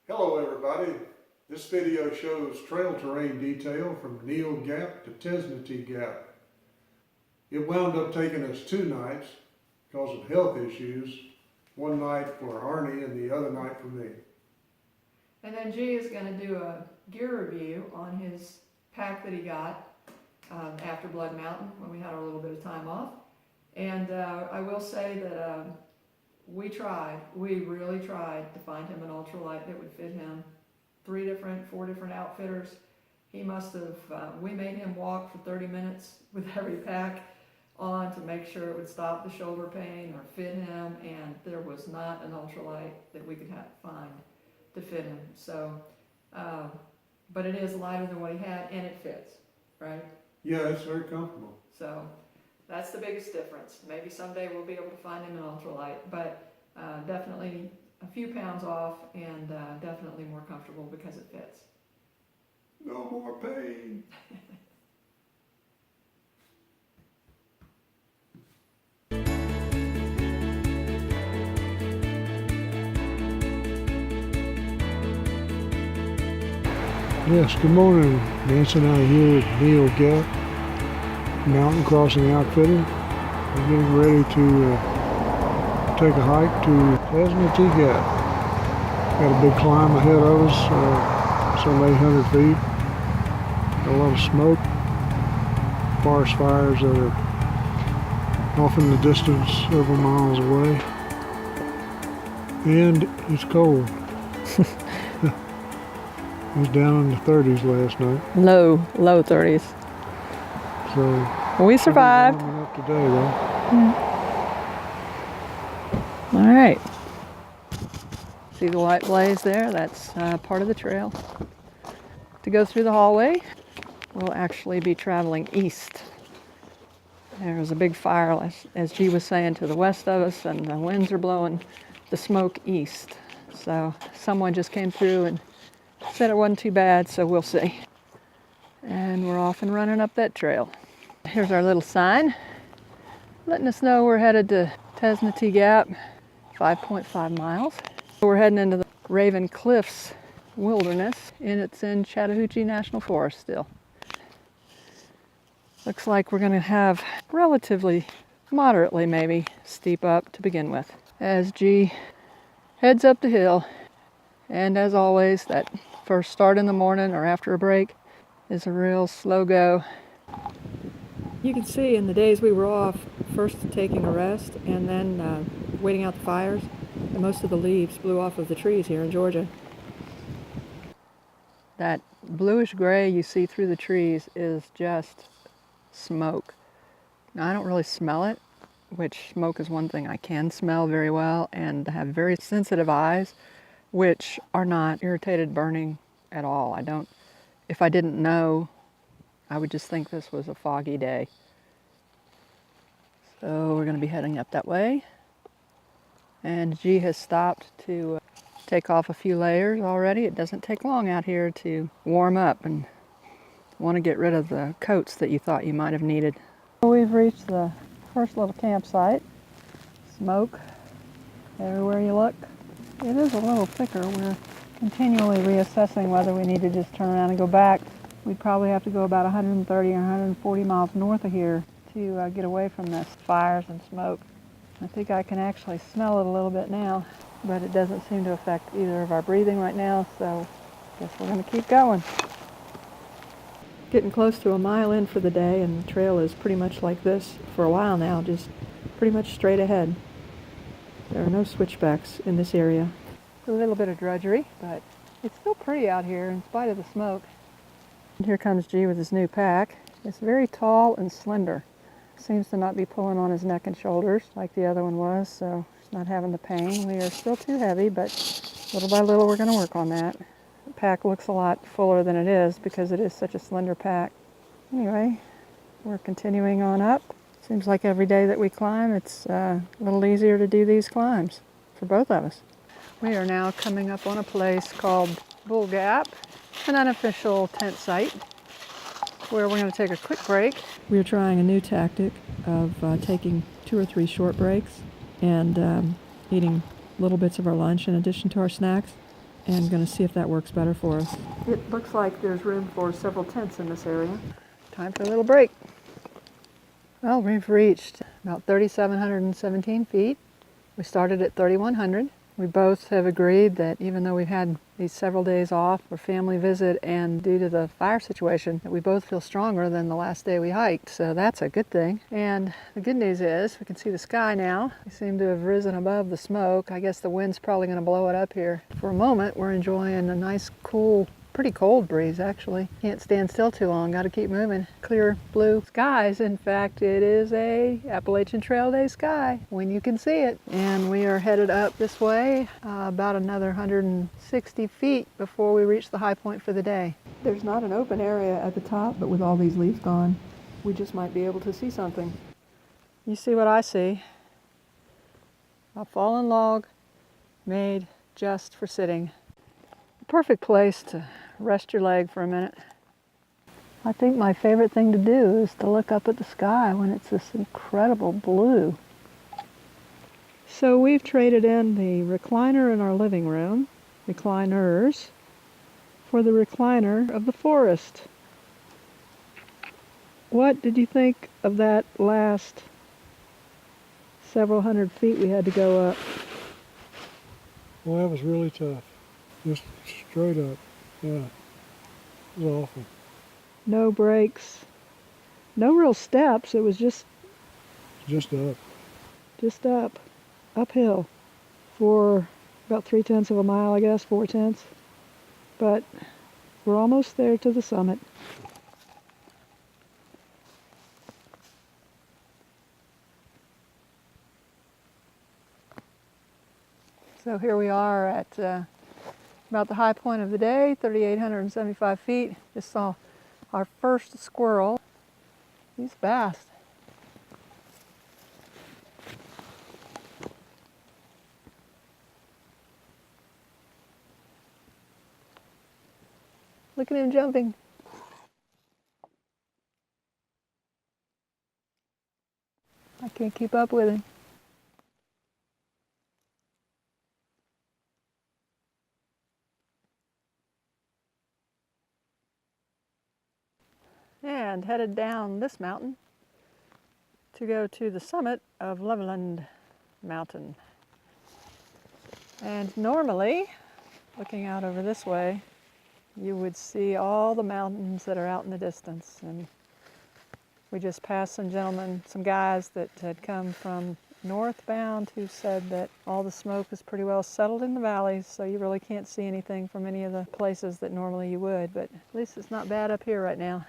Hello everybody, this video shows trail terrain detail from Neel Gap to Tesnatee Gap. It wound up taking us 2 nights because of health issues, one night for Arnie and the other night for me. And then G is going to do a gear review on his pack that he got after Blood Mountain when we had a little bit of time off. And I will say that we really tried to find him an ultralight that would fit him. 4 different outfitters. He must have, we made him walk for 30 minutes with every pack on to make sure it would stop the shoulder pain or fit him, and there was not an ultralight that we could find to fit him. So, but it is lighter than what he had, and it fits, right? Yeah, it's very comfortable. So that's the biggest difference. Maybe someday we'll be able to find him an ultralight, but definitely a few pounds off and definitely more comfortable because it fits. No more pain. Yes, good morning. Nancy and I are here at Neel Gap, mountain crossing outfitting. We're getting ready to take a hike to Tesnatee Gap. Got a big climb ahead of us, some 800 feet. Got a lot of smoke, forest fires that are off in the distance several miles away. And it's cold. It was down in the 30s last night. Low 30s. So we survived. Warming up today though. All right. See the white blaze there? That's part of the trail. To go through the hallway, we'll actually be traveling east. There's a big fire, as G was saying, to the west of us, and the winds are blowing the smoke east. So someone just came through and said it wasn't too bad, so we'll see. And we're off and running up that trail. Here's our little sign letting us know we're headed to Tesnatee Gap, 5.5 miles. We're heading into the Raven Cliffs Wilderness, and it's in Chattahoochee National Forest still. Looks like we're going to have relatively, moderately maybe, steep up to begin with. As G heads up the hill, and as always, that first start in the morning or after a break is a real slow go. You can see in the days we were off, first taking a rest and then waiting out the fires, and most of the leaves blew off of the trees here in Georgia. That bluish gray you see through the trees is just smoke. Now, I don't really smell it, which smoke is one thing I can smell very well, and have very sensitive eyes, which are not irritated burning at all. If I didn't know, I would just think this was a foggy day. So we're going to be heading up that way. And G has stopped to take off a few layers already. It doesn't take long out here to warm up and want to get rid of the coats that you thought you might have needed. We've reached the first little campsite. Smoke everywhere you look. It is a little thicker. We're continually reassessing whether we need to just turn around and go back. We'd probably have to go about 130 or 140 miles north of here to get away from this fires and smoke. I think I can actually smell it a little bit now, but it doesn't seem to affect either of our breathing right now, so I guess we're going to keep going. Getting close to a mile in for the day, and the trail is pretty much like this for a while now, just pretty much straight ahead. There are no switchbacks in this area. A little bit of drudgery, but it's still pretty out here in spite of the smoke. And here comes G with his new pack. It's very tall and slender. Seems to not be pulling on his neck and shoulders like the other one was, so he's not having the pain. We are still too heavy, but little by little we're going to work on that. The pack looks a lot fuller than it is because it is such a slender pack. Anyway, we're continuing on up. Seems like every day that we climb, it's a little easier to do these climbs for both of us. We are now coming up on a place called Bull Gap, an unofficial tent site where we're going to take a quick break. We are trying a new tactic of taking 2 or 3 short breaks and eating little bits of our lunch in addition to our snacks. and going to see if that works better for us. It looks like there's room for several tents in this area. Time for a little break. Well, we've reached about 3,717 feet. We started at 3,100. We both have agreed that even though we've had these several days off for family visit and due to the fire situation, that we both feel stronger than the last day we hiked. So that's a good thing. And the good news is we can see the sky now. We seem to have risen above the smoke. I guess the wind's probably going to blow it up here. For a moment, we're enjoying a nice, cool, pretty cold breeze actually. Can't stand still too long, got to keep moving. Clear blue skies. In fact, it is a Appalachian Trail Day sky when you can see it. And we are headed up this way about another 160 feet before we reach the high point for the day. There's not an open area at the top, but with all these leaves gone, we just might be able to see something. You see what I see? A fallen log made just for sitting. Perfect place to rest your leg for a minute. I think my favorite thing to do is to look up at the sky when it's this incredible blue. So we've traded in the recliner in our living room, recliners, for the recliner of the forest. What did you think of that last several hundred feet we had to go up? Well, that was really tough. Just straight up. Yeah. It was awful. No breaks. No real steps. It was just up. Just up. Uphill. For about 3/10 of a mile, I guess, 4/10. But we're almost there to the summit. So here we are at about the high point of the day, 3,875 feet. Just saw our first squirrel. He's fast. Look at him jumping. I can't keep up with him. And headed down this mountain to go to the summit of Leveland Mountain. And normally, looking out over this way, you would see all the mountains that are out in the distance. And we just passed some gentlemen, some guys that had come from northbound who said that all the smoke is pretty well settled in the valleys, so you really can't see anything from any of the places that normally you would, but at least it's not bad up here right now.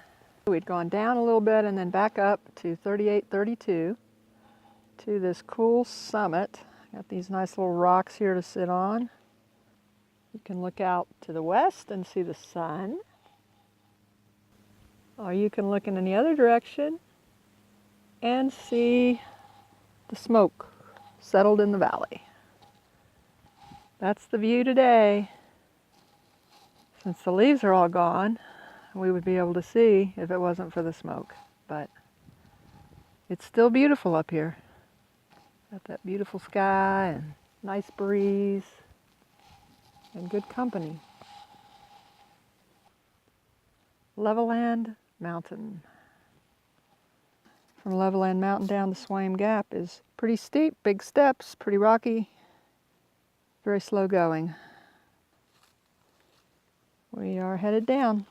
We'd gone down a little bit and then back up to 3832 to this cool summit. Got these nice little rocks here to sit on. You can look out to the west and see the sun. Or you can look in any other direction and see the smoke settled in the valley. That's the view today. Since the leaves are all gone, we would be able to see if it wasn't for the smoke. But it's still beautiful up here. Got that beautiful sky and nice breeze and good company. Leveland Mountain. From Leveland Mountain down to Swaim Gap is pretty steep, big steps, pretty rocky, very slow going. We are headed down.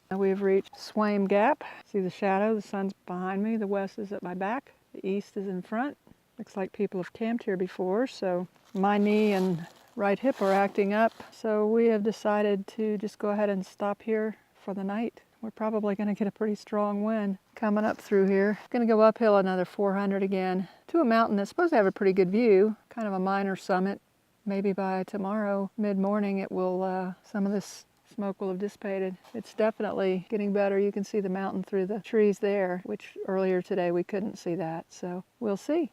Now we've reached Swaim Gap. See the shadow, the sun's behind me, the west is at my back, the east is in front. Looks like people have camped here before, so my knee and right hip are acting up. So we have decided to just go ahead and stop here for the night. We're probably going to get a pretty strong wind coming up through here. Going to go uphill another 400 again to a mountain that's supposed to have a pretty good view, kind of a minor summit. Maybe by tomorrow, mid-morning, it will, some of this smoke will have dissipated. It's definitely getting better. You can see the mountain through the trees there, which earlier today we couldn't see that, so we'll see.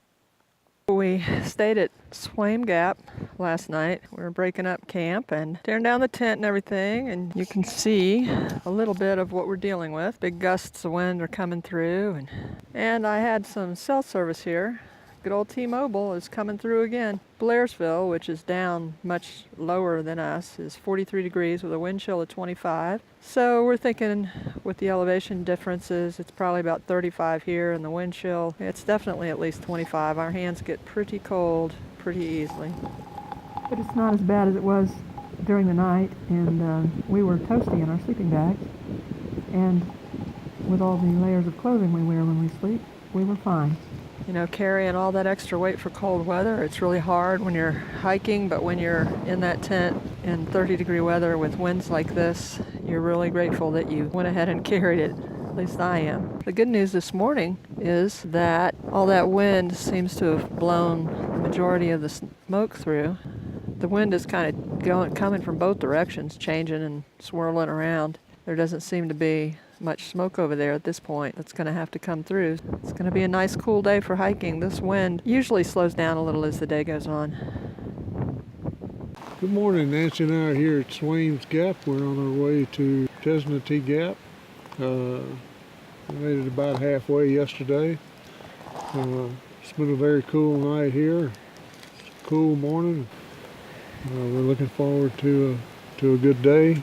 We stayed at Swaim Gap last night. We were breaking up camp and tearing down the tent and everything, and you can see a little bit of what we're dealing with. Big gusts of wind are coming through, and I had some cell service here. Good old T-Mobile is coming through again. Blairsville, which is down much lower than us, is 43 degrees with a wind chill of 25. So we're thinking with the elevation differences, it's probably about 35 here, and the wind chill, it's definitely at least 25. Our hands get pretty cold pretty easily. But it's not as bad as it was during the night, and we were toasty in our sleeping bags. And with all the layers of clothing we wear when we sleep, we were fine. You know, carrying all that extra weight for cold weather, it's really hard when you're hiking, but when you're in that tent in 30-degree weather with winds like this, you're really grateful that you went ahead and carried it. At least I am. The good news this morning is that all that wind seems to have blown the majority of the smoke through. The wind is kind of coming from both directions, changing and swirling around. There doesn't seem to be much smoke over there at this point that's going to have to come through. It's going to be a nice cool day for hiking. This wind usually slows down a little as the day goes on. Good morning, Nancy and I are here at Swaim's Gap. We're on our way to Tesnatee Gap. We made it about halfway yesterday. It's been a very cool night here. It's a cool morning. We're looking forward to a good day.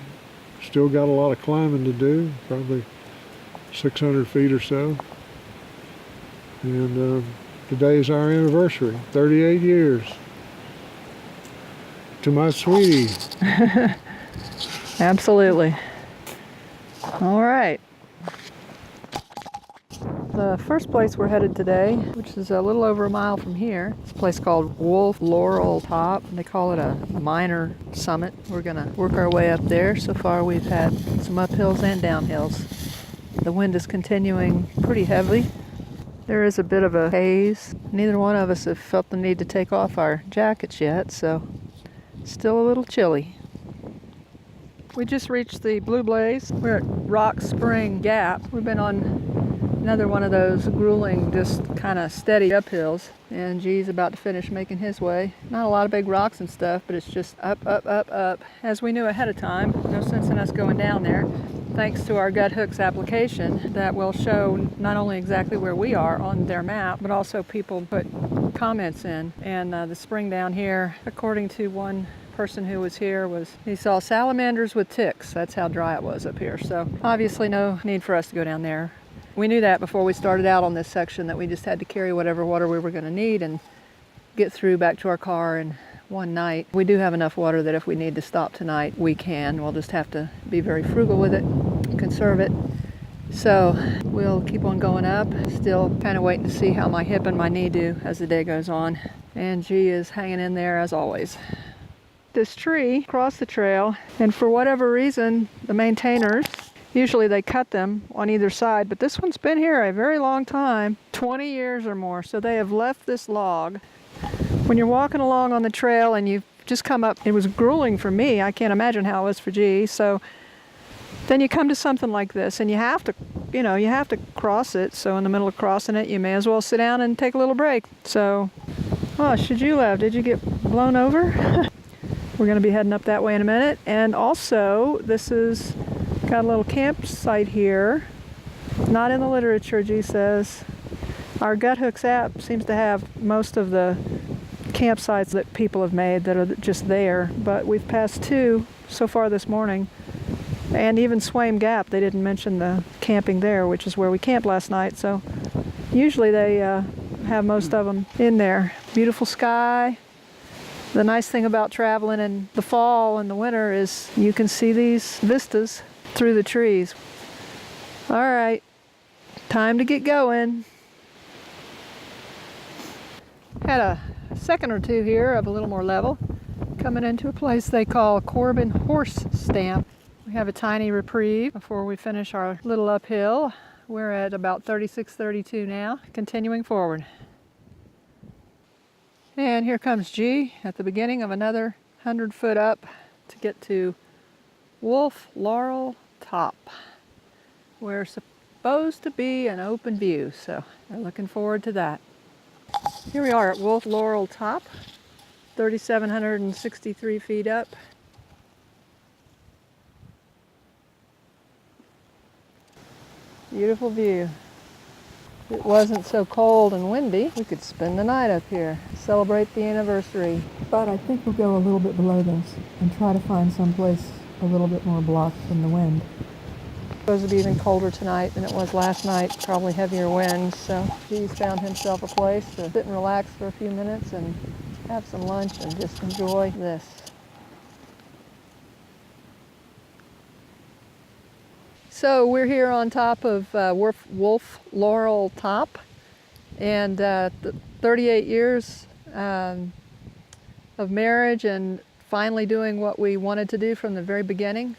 Still got a lot of climbing to do, probably 600 feet or so. And today's our anniversary, 38 years. To my sweetie. Absolutely. All right. The first place we're headed today, which is a little over a mile from here, it's a place called Wolf Laurel Top. They call it a minor summit. We're going to work our way up there. So far we've had some uphills and downhills. The wind is continuing pretty heavy. There is a bit of a haze. Neither one of us have felt the need to take off our jackets yet, so still a little chilly. We just reached the Blue Blaze. We're at Rock Spring Gap. We've been on another one of those grueling, just kind of steady uphills. And G's about to finish making his way. Not a lot of big rocks and stuff, but it's just up, up, up, up. As we knew ahead of time, no sense in us going down there. Thanks to our Gut Hooks application that will show not only exactly where we are on their map, but also people put comments in. And the spring down here, according to one person who was here, he saw salamanders with ticks. That's how dry it was up here. So obviously no need for us to go down there. We knew that before we started out on this section, that we just had to carry whatever water we were going to need and get through back to our car in one night. We do have enough water that if we need to stop tonight, we can. We'll just have to be very frugal with it, conserve it. So we'll keep on going up, still kind of waiting to see how my hip and my knee do as the day goes on. And G is hanging in there as always. This tree across the trail, and for whatever reason, the maintainers, usually they cut them on either side, but this one's been here a very long time, 20 years or more, so they have left this log. When you're walking along on the trail and you've just come up, it was grueling for me, I can't imagine how it was for G, so then you come to something like this and you have to cross it, so in the middle of crossing it, you may as well sit down and take a little break. So, oh, should you laugh, did you get blown over? We're going to be heading up that way in a minute, and also this is got a little campsite here, not in the literature, G says. Our Gut Hooks app seems to have most of the campsites that people have made that are just there, but we've passed two so far this morning, and even Swaim Gap, they didn't mention the camping there, which is where we camped last night, so usually they have most of them in there. Beautiful sky. The nice thing about traveling in the fall and the winter is you can see these vistas through the trees. All right, time to get going. Had a second or two here of a little more level, coming into a place they call Corbin Horse Stamp. We have a tiny reprieve before we finish our little uphill. We're at about 36-32 now, continuing forward. And here comes G at the beginning of another 100-foot up to get to Wolf Laurel Top. We're supposed to be an open view, so we're looking forward to that. Here we are at Wolf Laurel Top, 3,763 feet up. Beautiful view. If it wasn't so cold and windy, we could spend the night up here, celebrate the anniversary. But I think we'll go a little bit below this and try to find someplace a little bit more blocked from the wind. It's supposed to be even colder tonight than it was last night, probably heavier winds, so he's found himself a place to sit and relax for a few minutes and have some lunch and just enjoy this. So we're here on top of Wolf Laurel Top, and 38 years of marriage and finally doing what we wanted to do from the very beginning.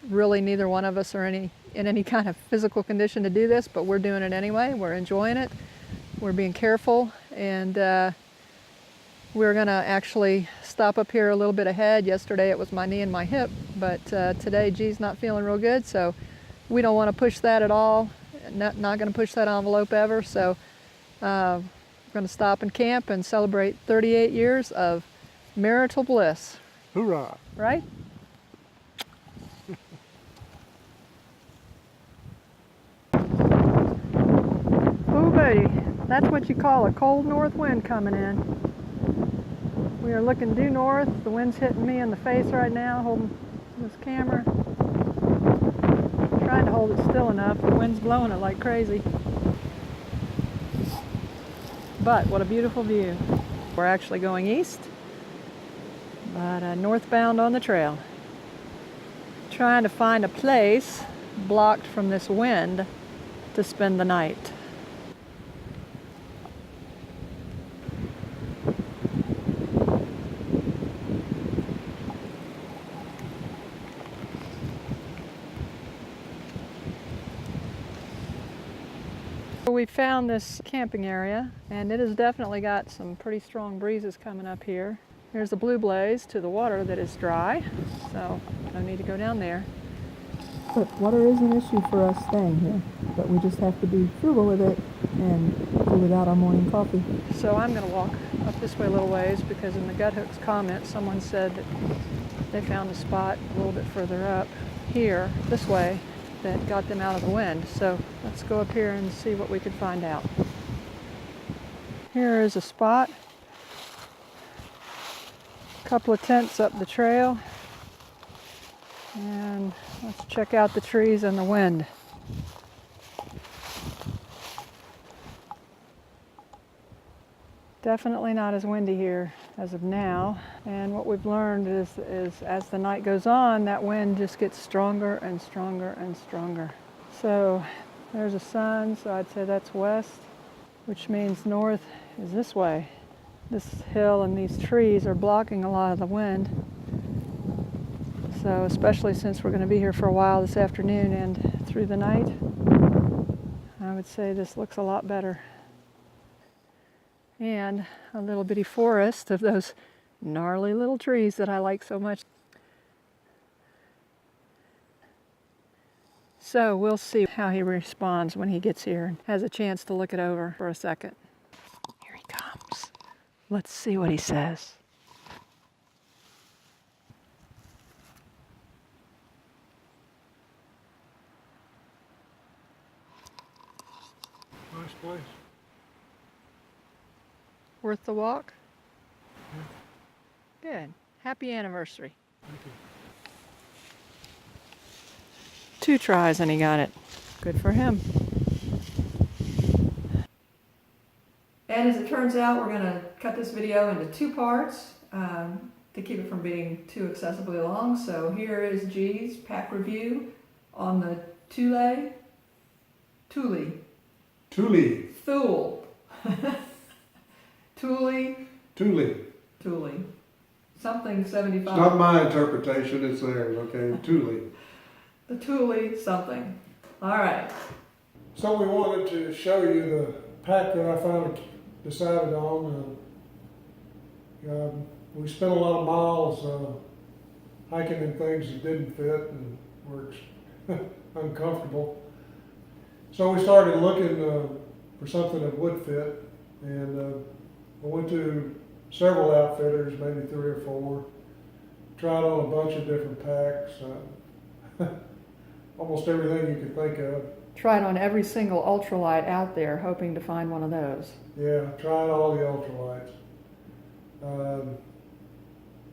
Really neither one of us are in any kind of physical condition to do this, but we're doing it anyway. We're enjoying it. We're being careful, and we're going to actually stop up here a little bit ahead. Yesterday it was my knee and my hip, but today G's not feeling real good, so we don't want to push that at all. Not going to push that envelope ever, so we're going to stop and camp and celebrate 38 years of marital bliss. Hoorah! Right? Oh, buddy, that's what you call a cold north wind coming in. We are looking due north. The wind's hitting me in the face right now, holding this camera. Trying to hold it still enough. The wind's blowing it like crazy. But what a beautiful view. We're actually going east, but northbound on the trail. Trying to find a place blocked from this wind to spend the night. We found this camping area, and it has definitely got some pretty strong breezes coming up here. Here's the blue blaze to the water that is dry, so no need to go down there. But water is an issue for us staying here, but we just have to be frugal with it and do without our morning coffee. So I'm going to walk up this way a little ways, because in the Guthooks comment someone said that they found a spot a little bit further up here, this way, that got them out of the wind. So let's go up here and see what we can find out. Here is a spot. A couple of tents up the trail. And let's check out the trees and the wind. Definitely not as windy here as of now. And what we've learned is as the night goes on, that wind just gets stronger and stronger and stronger. So there's a sun, so I'd say that's west, which means north is this way. This hill and these trees are blocking a lot of the wind. So especially since we're going to be here for a while this afternoon and through the night, I would say this looks a lot better. And a little bitty forest of those gnarly little trees that I like so much. So we'll see how he responds when he gets here and has a chance to look it over for a second. Here he comes. Let's see what he says. Nice place. Worth the walk? Yeah. Good. Happy anniversary. Thank you. 2 tries and he got it. Good for him. And as it turns out, we're going to cut this video into 2 parts to keep it from being too excessively long. So here is G's pack review on the Thule. Thule. Something 75. It's not my interpretation, it's theirs, okay? Thule. The Thule something. All right. So we wanted to show you the pack that I finally decided on. We spent a lot of miles hiking in things that didn't fit and were uncomfortable. So we started looking for something that would fit. And I went to several outfitters, maybe 3 or 4. Tried on a bunch of different packs, almost everything you could think of. Tried on every single ultralight out there, hoping to find one of those. Yeah, tried all the ultralights.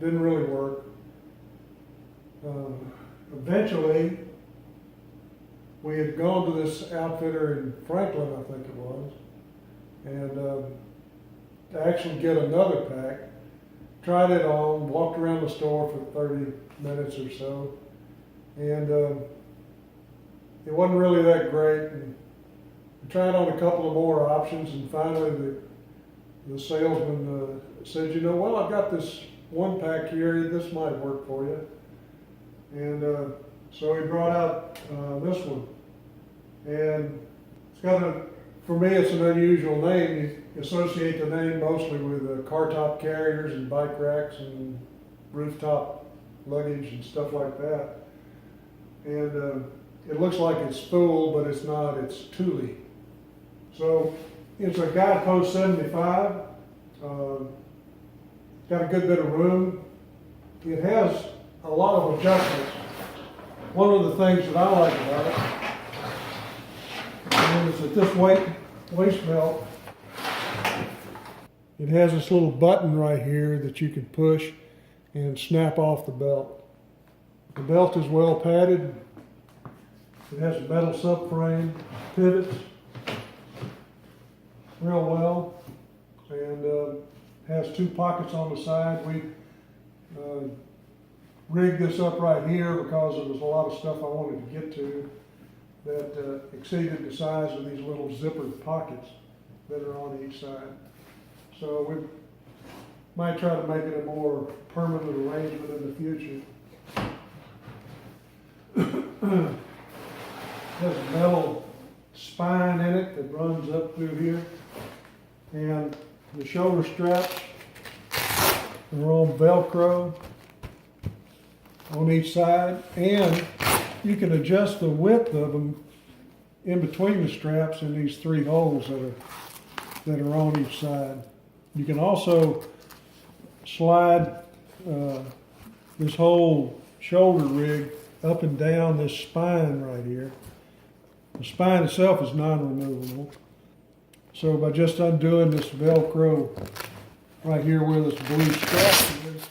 Didn't really work. Eventually, we had gone to this outfitter in Franklin, I think it was, and to actually get another pack. Tried it on, walked around the store for 30 minutes or so, and it wasn't really that great. And I tried on a couple of more options, and finally the salesman said, you know, well, I've got this one pack here, this might work for you. And so he brought out this one. And it's got for me, it's an unusual name. You associate the name mostly with car top carriers and bike racks and rooftop luggage and stuff like that. And it looks like it's Thule, but it's not, it's Thule. So it's a Guidepost 75. Got a good bit of room. It has a lot of adjustments. One of the things that I like about it is that this waist belt, it has this little button right here that you can push and snap off the belt. The belt is well padded. It has a metal subframe, pivots real well, and has 2 pockets on the side. We rigged this up right here because there was a lot of stuff I wanted to get to that exceeded the size of these little zippered pockets that are on each side. So we might try to make it a more permanent arrangement in the future. There's a metal spine in it that runs up through here, and the shoulder straps are on Velcro on each side, and you can adjust the width of them in between the straps in these 3 holes that are on each side. You can also slide this whole shoulder rig up and down this spine right here. The spine itself is non-removable. So by just undoing this Velcro right here where this blue strap is,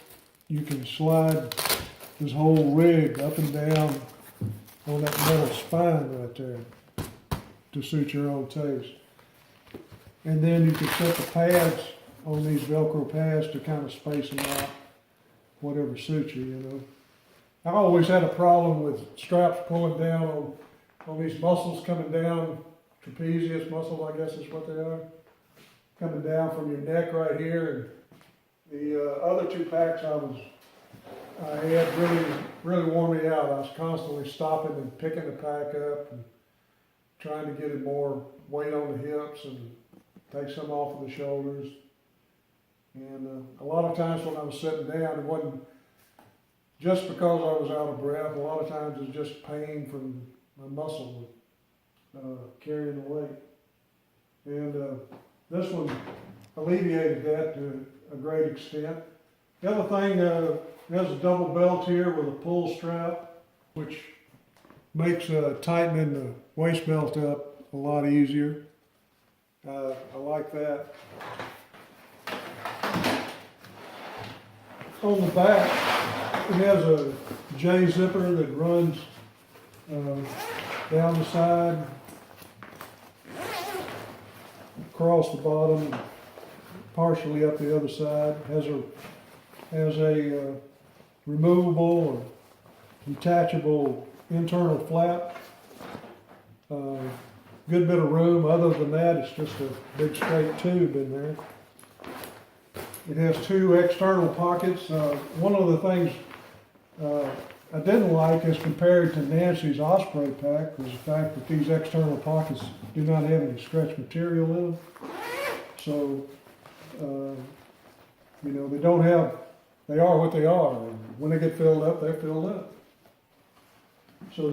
you can slide this whole rig up and down on that metal spine right there to suit your own taste. And then you can set the pads on these Velcro pads to kind of space them out, whatever suits you, you know. I always had a problem with straps pulling down on these muscles coming down, trapezius muscles, I guess is what they are, coming down from your neck right here. And the other 2 packs I had really wore me out. I was constantly stopping and picking the pack up and trying to get it more weight on the hips and take some off of the shoulders. And a lot of times when I was sitting down, it wasn't just because I was out of breath. A lot of times it's just pain from my muscle carrying the weight. And this one alleviated that to a great extent. The other thing, there's a double belt here with a pull strap, which makes tightening the waist belt up a lot easier. I like that. On the back, it has a J zipper that runs down the side, across the bottom, partially up the other side. Has a removable or detachable internal flap. Good bit of room. Other than that, it's just a big straight tube in there. It has 2 external pockets. One of the things I didn't like as compared to Nancy's Osprey pack was the fact that these external pockets do not have any stretch material in them. So, you know, they are what they are. And when they get filled up, they're filled up. So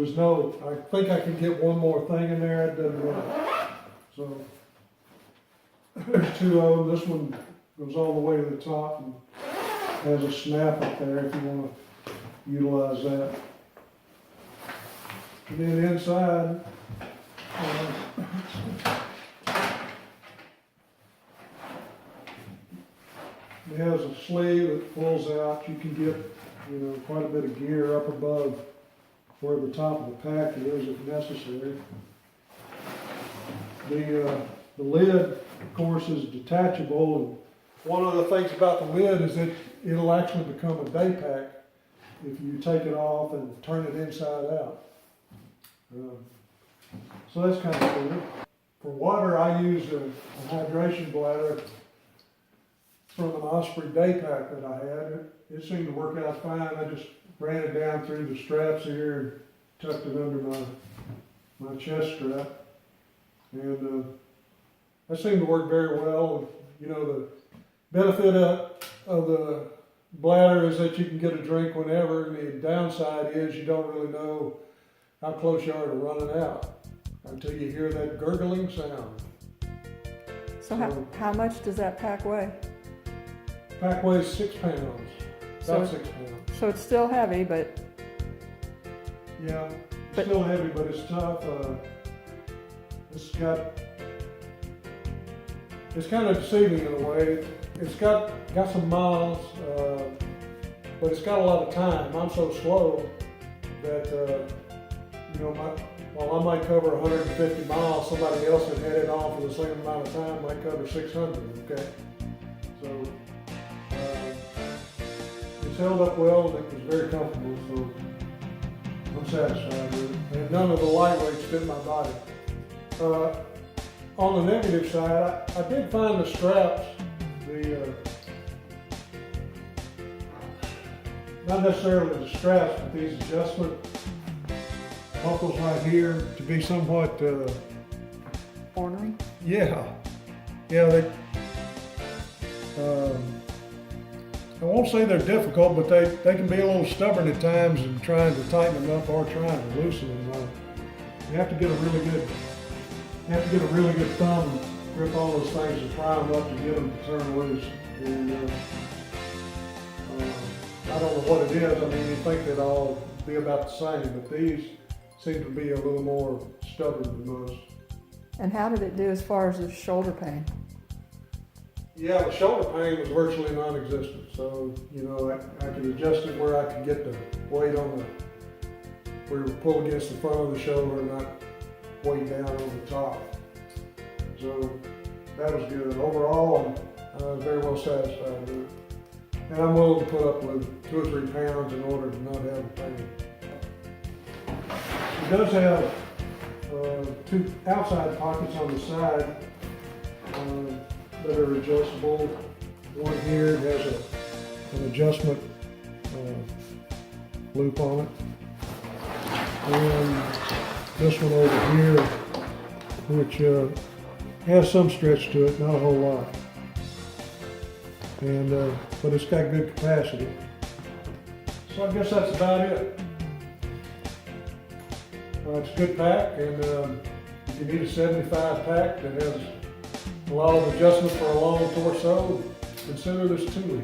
I think I could get one more thing in there. It doesn't work. So, There's two of them. This one goes all the way to the top and has a snap up there if you want to utilize that. And then inside, it has a sleeve that pulls out. You can get, quite a bit of gear up above where the top of the pack is if necessary. The lid, of course, is detachable, and one of the things about the lid is that it'll actually become a day pack if you take it off and turn it inside out. So that's kind of cool. For water, I use a hydration bladder from an Osprey day pack that I had. It seemed to work out fine. I just ran it down through the straps here and tucked it under my chest strap. And that seemed to work very well. The benefit of the bladder is that you can get a drink whenever, and the downside is you don't really know how close you are to running out until you hear that gurgling sound. So how much does that pack weigh? Pack weighs 6 pounds, about 6 pounds. So it's still heavy, but... Yeah, still heavy, but it's tough. It's kind of deceiving in a way. It's got some miles, but it's got a lot of time. I'm so slow that, while I might cover 150 miles, somebody else that had it on for the same amount of time might cover 600, okay? So, it's held up well, and it was very comfortable, so I'm satisfied with it. And none of the lightweights fit my body. On the negative side, I did find the straps, not necessarily the straps, but these adjustment buckles right here to be somewhat ornery? Yeah, I won't say they're difficult, but they can be a little stubborn at times in trying to tighten them up or trying to loosen them. You have to get a really good thumb and grip all those things and pry them up to get them to turn loose. And I don't know what it is. I mean, you think they'd all be about the same, but these seem to be a little more stubborn than most. And how did it do as far as the shoulder pain? Yeah, the shoulder pain was virtually non-existent. So, I could adjust it where I could get the weight where you pull against the front of the shoulder and not weight down on the top. So that was good. Overall, I was very well satisfied with it. And I'm willing to put up with 2 or 3 pounds in order to not have the pain. It does have 2 outside pockets on the side that are adjustable. One here has an adjustment loop on it. And this one over here, which has some stretch to it, not a whole lot. And but it's got good capacity. So I guess that's about it. It's a good pack, and if you need a 75 pack that has a lot of adjustment for a long torso, consider this Thule.